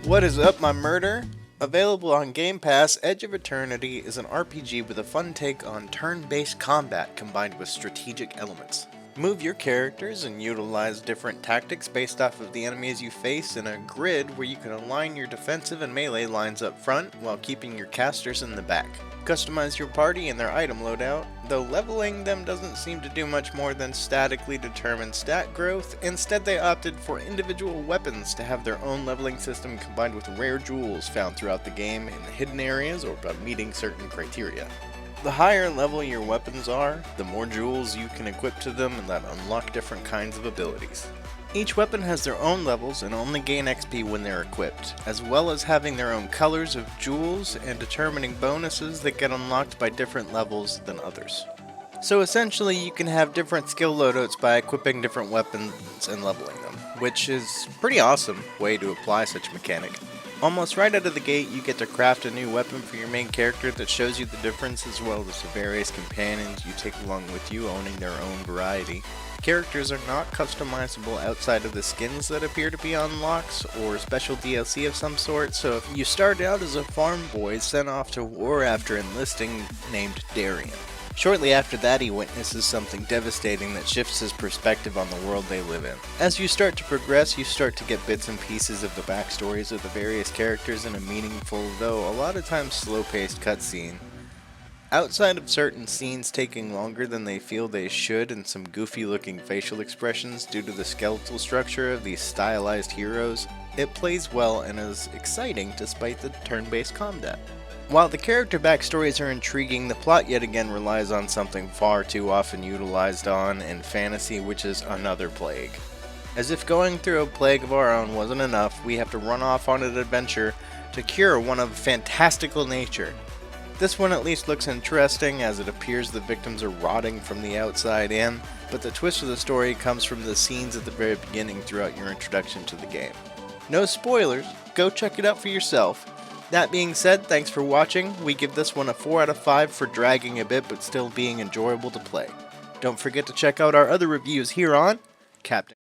What is up, my murder? Available on Game Pass, Edge of Eternity is an RPG with a fun take on turn-based combat combined with strategic elements. Move your characters and utilize different tactics based off of the enemies you face in a grid where you can align your defensive and melee lines up front while keeping your casters in the back. Customize your party and their item loadout, though leveling them doesn't seem to do much more than statically determine stat growth. Instead, they opted for individual weapons to have their own leveling system combined with rare jewels found throughout the game in hidden areas or by meeting certain criteria. The higher level your weapons are, the more jewels you can equip to them and that unlock different kinds of abilities. Each weapon has their own levels and only gain XP when they're equipped, as well as having their own colors of jewels and determining bonuses that get unlocked by different levels than others. So essentially you can have different skill loadouts by equipping different weapons and leveling them, which is a pretty awesome way to apply such mechanic. Almost right out of the gate, you get to craft a new weapon for your main character that shows you the difference, as well as the various companions you take along with you owning their own variety. Characters are not customizable outside of the skins that appear to be unlocks or special DLC of some sort, so if you start out as a farm boy sent off to war after enlisting named Darian. Shortly after that, he witnesses something devastating that shifts his perspective on the world they live in. As you start to progress, you start to get bits and pieces of the backstories of the various characters in a meaningful, though a lot of times slow-paced cutscene. Outside of certain scenes taking longer than they feel they should and some goofy-looking facial expressions due to the skeletal structure of these stylized heroes, it plays well and is exciting despite the turn-based combat. While the character backstories are intriguing, the plot yet again relies on something far too often utilized in fantasy, which is another plague. As if going through a plague of our own wasn't enough, we have to run off on an adventure to cure one of fantastical nature. This one at least looks interesting, as it appears the victims are rotting from the outside in, but the twist of the story comes from the scenes at the very beginning throughout your introduction to the game. No spoilers, go check it out for yourself. That being said, thanks for watching. We give this one a 4 out of 5 for dragging a bit but still being enjoyable to play. Don't forget to check out our other reviews here on Captain.